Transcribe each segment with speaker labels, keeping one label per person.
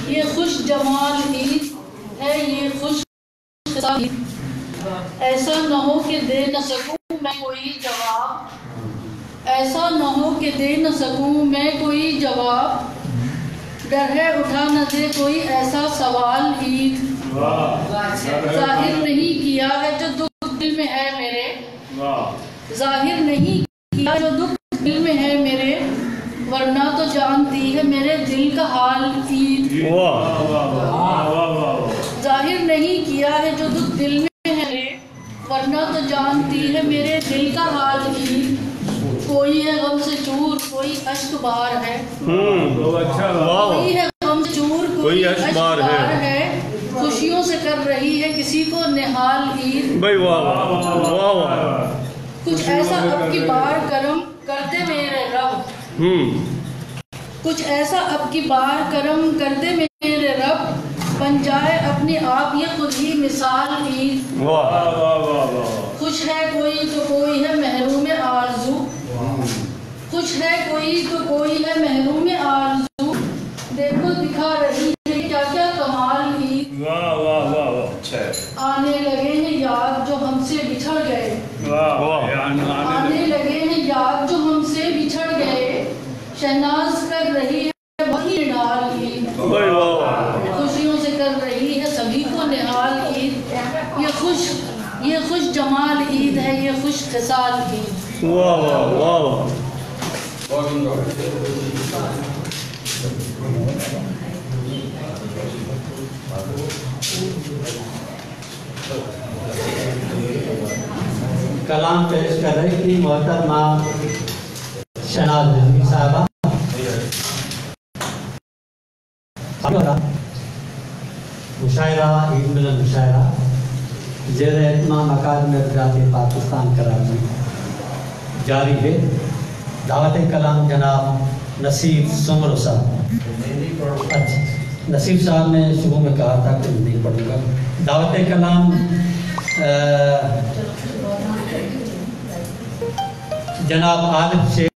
Speaker 1: ये खुश जमाल ईद है, ये खुश ईद। ऐसा न हो कि दे न सकूं मैं कोई जवाब, ऐसा न हो कि दे न सकूं मैं कोई जवाब। डर है उठा न दे कोई ऐसा सवाल ईद। जाहिर नहीं किया है जो दुख दिल में है मेरे, जाहिर नहीं किया जो दुख दिल में है मेरे, वरना तो जानती है मेरे दिल का हाल ईद। जाहिर नहीं किया है जो दुख दिल में है मेरे, वरना तो जानती है मेरे दिल का हाल ईद। कोई है गम से चूर कोई अश्क बार है, कोई है गम से चूर कोई अश्क बार है, खुशियों से कर रही है किसी को निहाल ईद। भाई वाह वाह वाह। कुछ ऐसा अब की बार करम करते मेरे रब, कुछ ऐसा अब की बार करम करते मेरे रब, बन जाए अपने आप ये खुद ही मिसाल ईद। खुश है कोई तो कोई है महरूम आरज़ू, खुश है कोई तो कोई है महरूम आरज़ू, देखो दिखा रही है क्या क्या कमाल ईद। आने लगे हैं याद जो हमसे बिछड़ गए, आने लगे हैं याद जो हमसे बिछड़ गए, शहनाज कर रही है वही निहाल ईद। खुशियों से कर रही है सभी को निहाल ईद। ये खुश जमाल ईद है, ये खुश खिसाल ईद। वाह वाह वाह।
Speaker 2: कलाम पेश कर रही थी मोहतरमा शहनाज नज़मी साहबा। मुशायरा ईद मिलन मुशायरा ज़ेर एहतमाम अकादमी अदबियात पाकिस्तान कराची जारी है। दावत कलाम जनाब नसीब सुमर साहब। अच्छा, नसीब साहब ने शुरू में कहा था कि नहीं पढ़ूंगा। दावत कलाम जनाब आलिफ शेख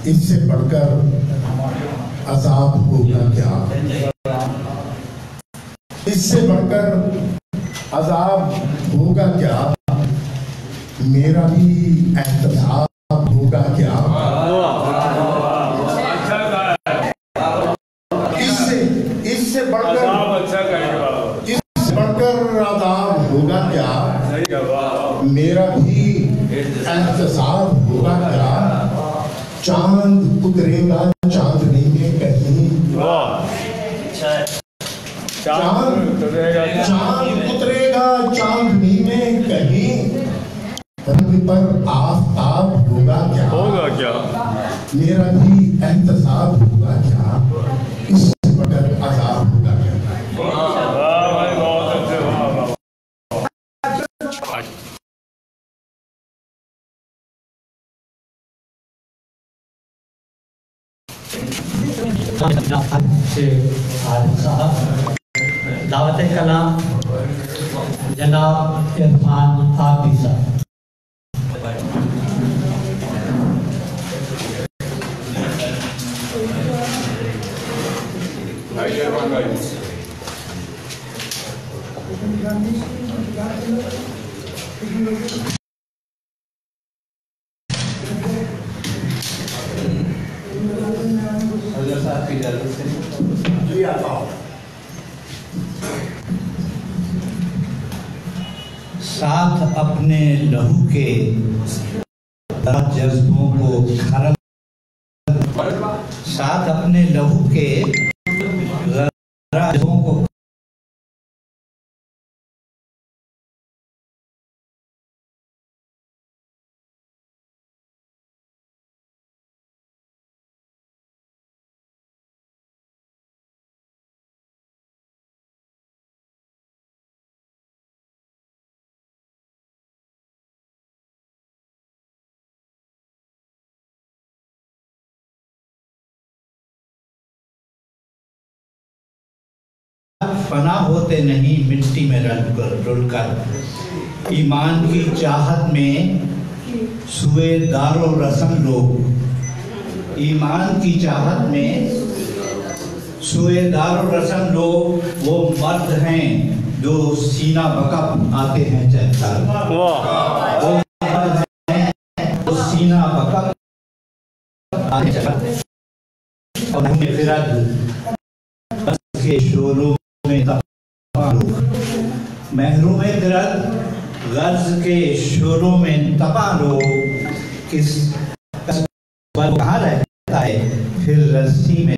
Speaker 3: इससे बढ़कर अजाब होगा क्या, इससे बढ़कर अजाब होगा क्या, मेरा भी एहतसाब होगा क्या। इससे बढ़कर अजाब होगा क्या, मेरा भी एहतसाब होगा क्या। चांद उतरेगा चांदनी में कहीं, चांद उतरेगा चांदनी में कहीं, रब पर आफताब होगा क्या, मेरा भी एहतसाब होगा क्या, इससे बगैर अजाब होगा क्या।
Speaker 2: दावत कलाम जनाब इरफान आबी साहब।
Speaker 4: साथ अपने लहू के जज्बों को खरल, साथ अपने लहू के जज्बों को फना होते नहीं मिट्टी में रुलकर। ईमान की चाहत में सुए दारो रसम लोग, ईमान की चाहत में सुए दारो रसम लोग वो मर्द हैं जो सीना बकप आते हैं चलकर। वो मर्द हैं जो सीना बकप आते हैं और हमें फिरद के शोरों में महरूम फिरद गर्ज के शोरों में तपा लो। किस कहाँ रहता है फिर रस्सी में